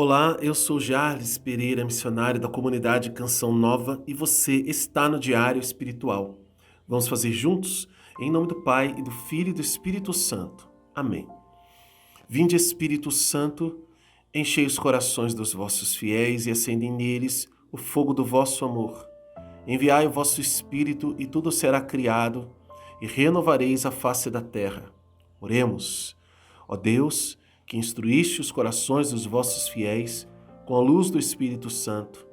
Olá, eu sou Jarles Pereira, missionário da comunidade Canção Nova, e você está no Diário Espiritual. Vamos fazer juntos? Em nome do Pai, e do Filho e do Espírito Santo. Amém. Vinde, Espírito Santo, enchei os corações dos vossos fiéis e acendem neles o fogo do vosso amor. Enviai o vosso Espírito e tudo será criado, e renovareis a face da terra. Oremos. Ó Deus, que instruíste os corações dos vossos fiéis com a luz do Espírito Santo,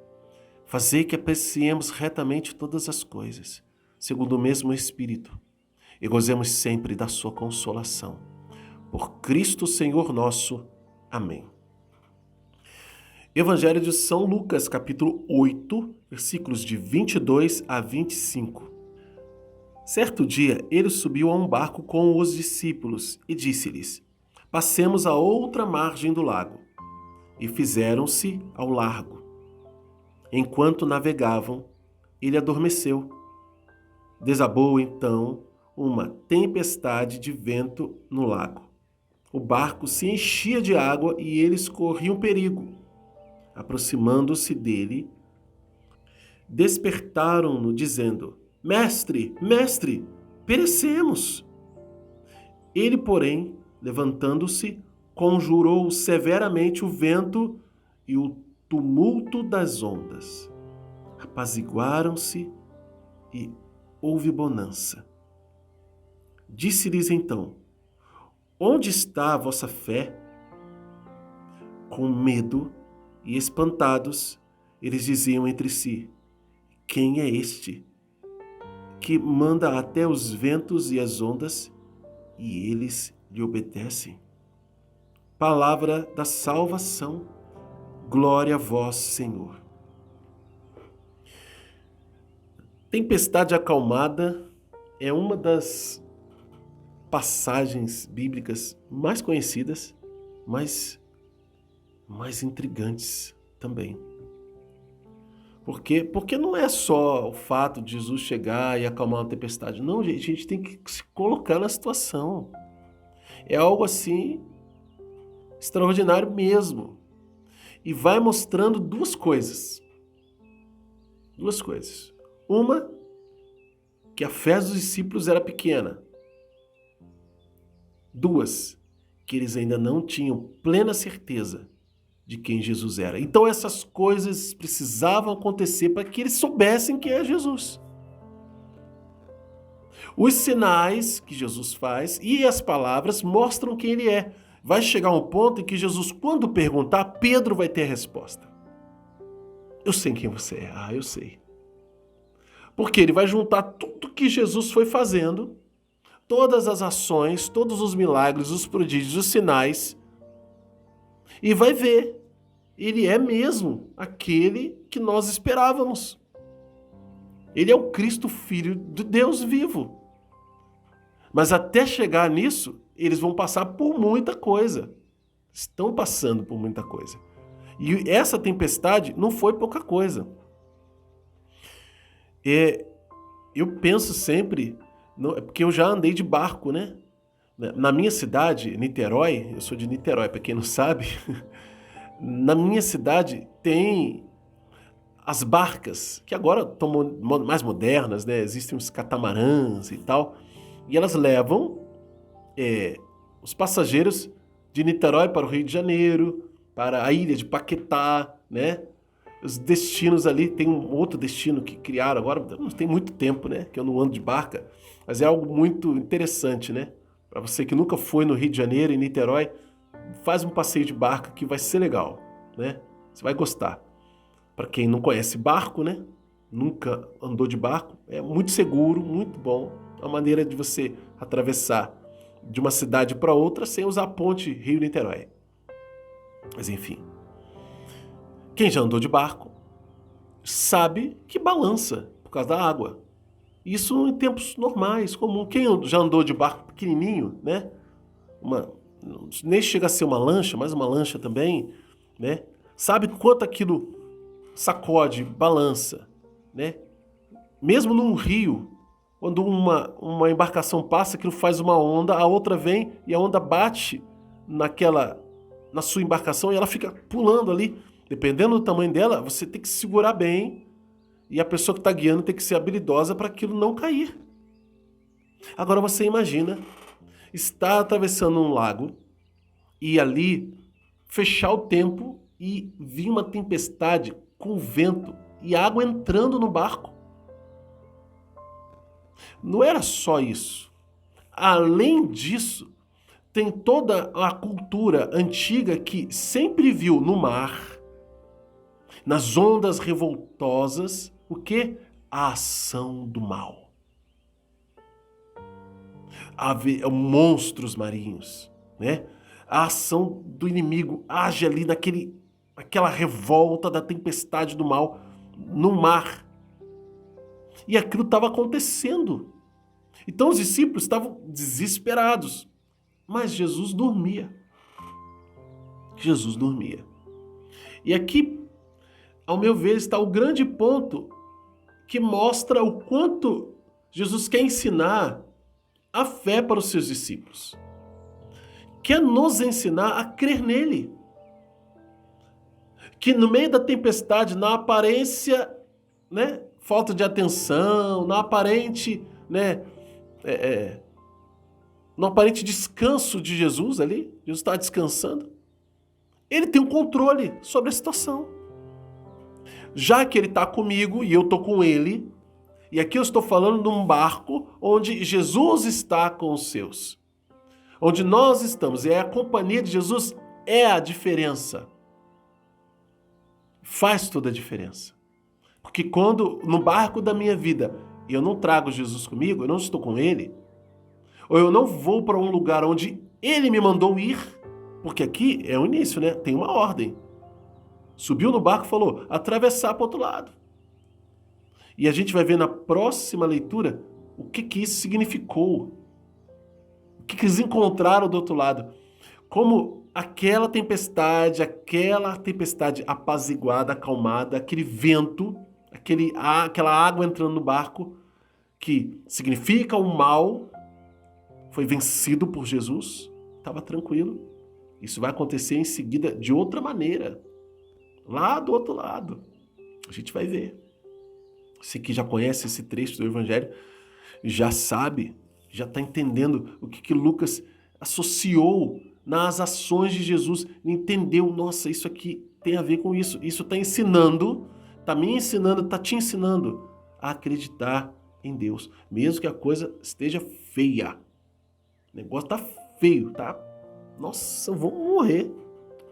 fazei que apreciemos retamente todas as coisas, segundo o mesmo Espírito, e gozemos sempre da sua consolação. Por Cristo Senhor nosso. Amém. Evangelho de São Lucas, capítulo 8, versículos de 22 a 25. Certo dia, ele subiu a um barco com os discípulos e disse-lhes: Passemos a outra margem do lago. E fizeram-se ao largo. Enquanto navegavam, ele adormeceu. Desabou então uma tempestade de vento no lago. O barco se enchia de água e eles corriam perigo. Aproximando-se dele, despertaram-no, dizendo: Mestre, mestre, perecemos. Ele, porém, levantando-se, conjurou severamente o vento e o tumulto das ondas. Apaziguaram-se e houve bonança. Disse-lhes então: Onde está a vossa fé? Com medo e espantados, eles diziam entre si: Quem é este que manda até os ventos e as ondas, e eles lhe obedecem? Palavra da salvação. Glória a vós, Senhor. Tempestade acalmada é uma das passagens bíblicas mais conhecidas, mas mais intrigantes também. Porque não é só o fato de Jesus chegar e acalmar uma tempestade. Não, gente, a gente tem que se colocar na situação. É algo assim extraordinário mesmo. E vai mostrando duas coisas. Duas coisas. Uma, que a fé dos discípulos era pequena. Duas, que eles ainda não tinham plena certeza de quem Jesus era. Então essas coisas precisavam acontecer para que eles soubessem quem é Jesus. Os sinais que Jesus faz e as palavras mostram quem ele é. Vai chegar um ponto em que Jesus, quando perguntar, Pedro vai ter a resposta. Eu sei quem você é. Eu sei. Porque ele vai juntar tudo que Jesus foi fazendo, todas as ações, todos os milagres, os prodígios, os sinais, e vai ver. Ele é mesmo aquele que nós esperávamos. Ele é o Cristo, Filho de Deus vivo. Mas até chegar nisso, eles vão passar por muita coisa. Estão passando por muita coisa. E essa tempestade não foi pouca coisa. Eu penso sempre, porque eu já andei de barco, né? Na minha cidade, Niterói, eu sou de Niterói, para quem não sabe, na minha cidade tem as barcas, que agora estão mais modernas, né? Existem os catamarãs e tal, e elas levam os passageiros de Niterói para o Rio de Janeiro, para a ilha de Paquetá, né? Os destinos ali, tem um outro destino que criaram agora, não tem muito tempo, né? Que eu não ando de barca, mas é algo muito interessante, né? Para você que nunca foi no Rio de Janeiro, em Niterói, faz um passeio de barca que vai ser legal, né? Você vai gostar. Para quem não conhece barco, né? Nunca andou de barco, é muito seguro, muito bom. É uma maneira de você atravessar de uma cidade para outra sem usar a ponte Rio-Niterói. Mas enfim. Quem já andou de barco sabe que balança por causa da água. Isso em tempos normais, comum. Quem já andou de barco pequenininho, né? Nem chega a ser uma lancha, mas uma lancha também, né? Sabe quanto aquilo sacode, balança, né? Mesmo num rio, quando uma embarcação passa, aquilo faz uma onda, a outra vem e a onda bate na sua embarcação e ela fica pulando ali. Dependendo do tamanho dela, você tem que segurar bem e a pessoa que está guiando tem que ser habilidosa para aquilo não cair. Agora você imagina estar atravessando um lago e ali fechar o tempo e vir uma tempestade com vento e água entrando no barco. Não era só isso. Além disso, tem toda a cultura antiga que sempre viu no mar, nas ondas revoltosas, o quê? A ação do mal. Monstros marinhos, né? A ação do inimigo age ali naquela revolta da tempestade do mal no mar. E aquilo estava acontecendo. Então os discípulos estavam desesperados. Mas Jesus dormia. Jesus dormia. E aqui, ao meu ver, está o grande ponto que mostra o quanto Jesus quer ensinar a fé para os seus discípulos. Quer nos ensinar a crer nele. Que no meio da tempestade, na aparência, né, falta de atenção, na aparente, né, no aparente descanso de Jesus ali, Jesus está descansando, ele tem um controle sobre a situação. Já que ele está comigo e eu estou com ele, e aqui eu estou falando de um barco onde Jesus está com os seus. Onde nós estamos, e a companhia de Jesus é a diferença. Faz toda a diferença. Porque quando no barco da minha vida eu não trago Jesus comigo, eu não estou com ele, ou eu não vou para um lugar onde ele me mandou ir, porque aqui é o início, né? Tem uma ordem. Subiu no barco e falou, atravessar para o outro lado. E a gente vai ver na próxima leitura o que isso significou. O que eles encontraram do outro lado. Como aquela tempestade apaziguada, acalmada, aquele vento, aquela água entrando no barco, que significa o mal, foi vencido por Jesus, estava tranquilo. Isso vai acontecer em seguida de outra maneira. Lá do outro lado. A gente vai ver. Você que já conhece esse trecho do Evangelho, já sabe, já está entendendo o que Lucas associou nas ações de Jesus. Entendeu, nossa, isso aqui tem a ver com isso. Isso está ensinando, está me ensinando, está te ensinando a acreditar em Deus. Mesmo que a coisa esteja feia. O negócio está feio, tá? Nossa, vamos morrer.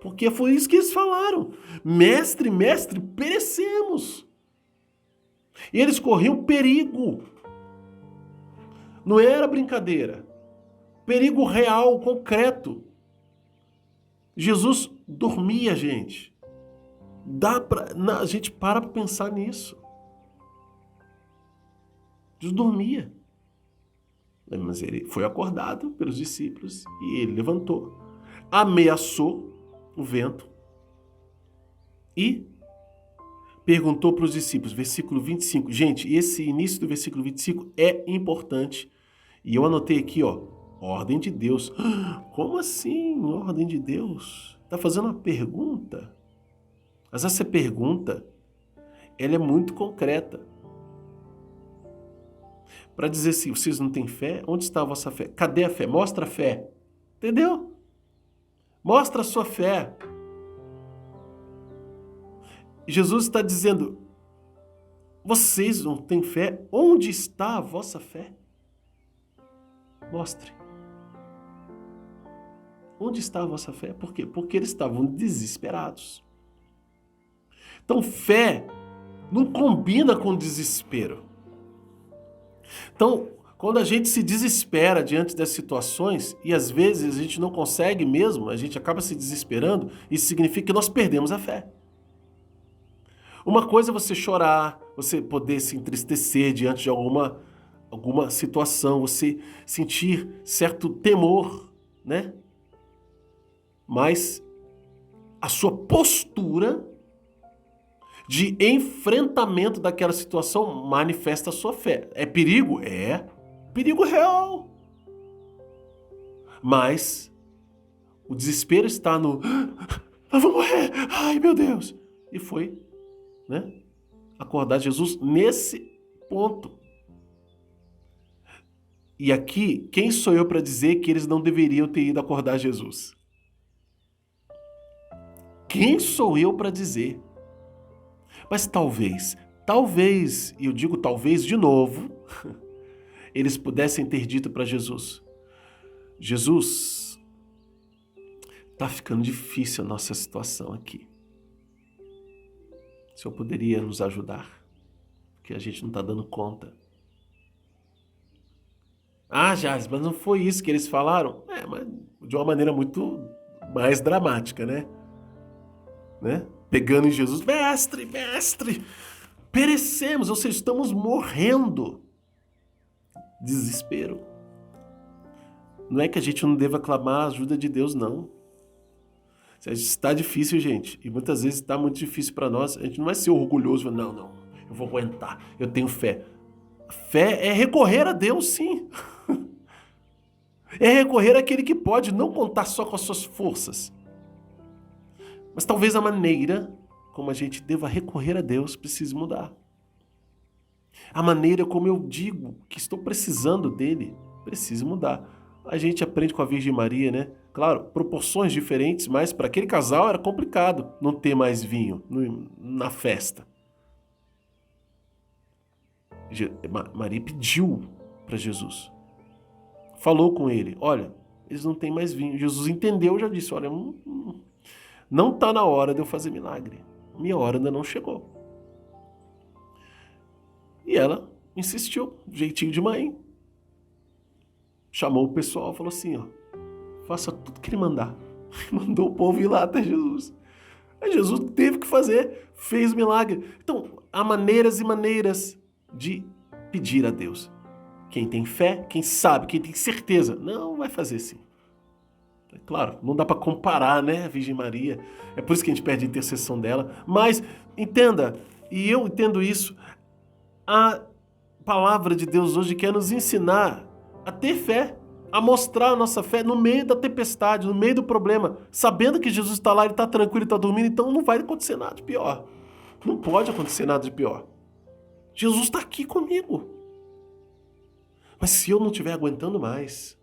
Porque foi isso que eles falaram. Mestre, mestre, perecemos. E eles corriam perigo. Não era brincadeira. Perigo real, concreto. Jesus dormia, gente. A gente para pensar nisso. Jesus dormia. Mas ele foi acordado pelos discípulos e ele levantou, ameaçou o vento e perguntou para os discípulos, versículo 25. Gente, esse início do versículo 25 é importante. E eu anotei aqui, ordem de Deus. Como assim, ordem de Deus? Está fazendo uma pergunta? Mas essa pergunta, ela é muito concreta. Para dizer assim, vocês não têm fé? Onde está a vossa fé? Cadê a fé? Mostra a fé. Entendeu? Mostra a sua fé. Jesus está dizendo, vocês não têm fé? Onde está a vossa fé? Mostre. Onde está a vossa fé? Por quê? Porque eles estavam desesperados. Então, fé não combina com desespero. Então, quando a gente se desespera diante das situações, e às vezes a gente não consegue mesmo, a gente acaba se desesperando, isso significa que nós perdemos a fé. Uma coisa é você chorar, você poder se entristecer diante de alguma situação, você sentir certo temor, né? Mas a sua postura de enfrentamento daquela situação manifesta a sua fé. É perigo? É. Perigo real. Mas O desespero está no... Eu vou morrer! Ai, meu Deus! E foi, né? Acordar Jesus nesse ponto. E aqui, quem sou eu para dizer que eles não deveriam ter ido acordar Jesus? Quem sou eu para dizer? Mas talvez, e eu digo talvez de novo, eles pudessem ter dito para Jesus: Jesus, tá ficando difícil a nossa situação aqui. O Senhor poderia nos ajudar? Porque a gente não está dando conta. Ah, Jales, mas não foi isso que eles falaram? Mas de uma maneira muito mais dramática, né? Pegando em Jesus, mestre, mestre, perecemos, ou seja, estamos morrendo. Desespero. Não é que a gente não deva clamar a ajuda de Deus, não. Está difícil, gente, e muitas vezes está muito difícil para nós. A gente não vai ser orgulhoso, não, eu vou aguentar, eu tenho fé. Fé é recorrer a Deus, sim. É recorrer àquele que pode, não contar só com as suas forças. Mas talvez a maneira como a gente deva recorrer a Deus precise mudar. A maneira como eu digo que estou precisando dele precisa mudar. A gente aprende com a Virgem Maria, né? Claro, proporções diferentes, mas para aquele casal era complicado não ter mais vinho na festa. Maria pediu para Jesus. Falou com ele, olha, eles não têm mais vinho. Jesus entendeu, já disse, olha, não está na hora de eu fazer milagre. Minha hora ainda não chegou. E ela insistiu, jeitinho de mãe. Chamou o pessoal e falou assim, ó, faça tudo que ele mandar. Mandou o povo ir lá até Jesus. Aí Jesus teve que fazer, fez o milagre. Então, há maneiras e maneiras de pedir a Deus. Quem tem fé, quem sabe, quem tem certeza, não vai fazer sim. É claro, não dá para comparar, né, a Virgem Maria. É por isso que a gente pede a intercessão dela. Mas, entenda, e eu entendo isso, a palavra de Deus hoje quer nos ensinar a ter fé, a mostrar a nossa fé no meio da tempestade, no meio do problema, sabendo que Jesus está lá, ele está tranquilo, ele está dormindo, então não vai acontecer nada de pior. Não pode acontecer nada de pior. Jesus está aqui comigo. Mas se eu não estiver aguentando mais,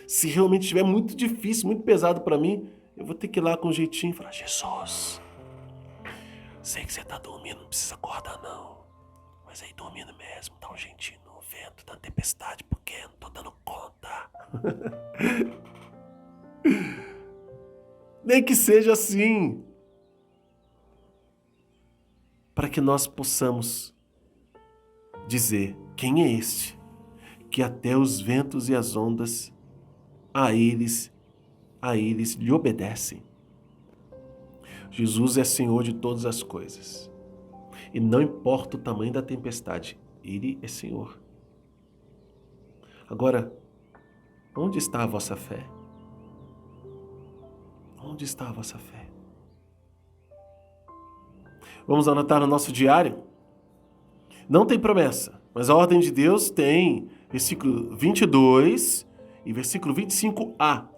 se realmente estiver muito difícil, muito pesado para mim, eu vou ter que ir lá com um jeitinho e falar, Jesus, sei que você está dormindo, não precisa acordar não. Mas aí dormindo mesmo, dá um jeitinho no vento, na tempestade, porque eu não tô dando conta. Nem que seja assim. Para que nós possamos dizer, quem é este? Que até os ventos e as ondas a eles lhe obedecem. Jesus é Senhor de todas as coisas. E não importa o tamanho da tempestade, Ele é Senhor. Agora, onde está a vossa fé? Onde está a vossa fé? Vamos anotar no nosso diário? Não tem promessa, mas a ordem de Deus tem versículo 22 e versículo 25a.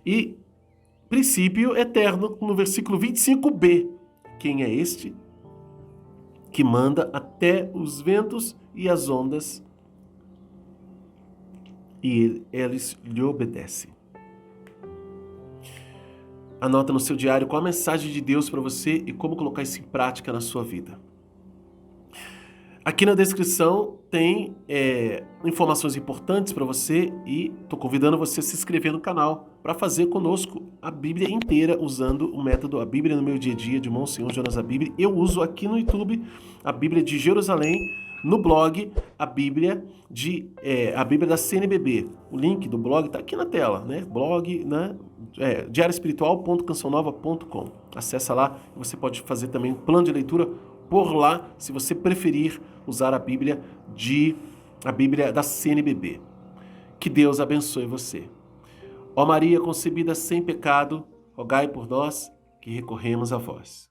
E princípio eterno no versículo 25b. Quem é este que manda até os ventos e as ondas e eles lhe obedecem? Anota no seu diário qual a mensagem de Deus para você e como colocar isso em prática na sua vida. Aqui na descrição tem informações importantes para você e estou convidando você a se inscrever no canal para fazer conosco a Bíblia inteira usando o método A Bíblia no Meu Dia a Dia de Monsenhor Jonas A Bíblia. Eu uso aqui no YouTube a Bíblia de Jerusalém, no blog a Bíblia da CNBB. O link do blog está aqui na tela, né? Blog, né? diarioespiritual.cançãonova.com. Acessa lá e você pode fazer também um plano de leitura por lá, se você preferir usar a Bíblia da CNBB. Que Deus abençoe você. Ó Maria concebida sem pecado, rogai por nós que recorremos a vós.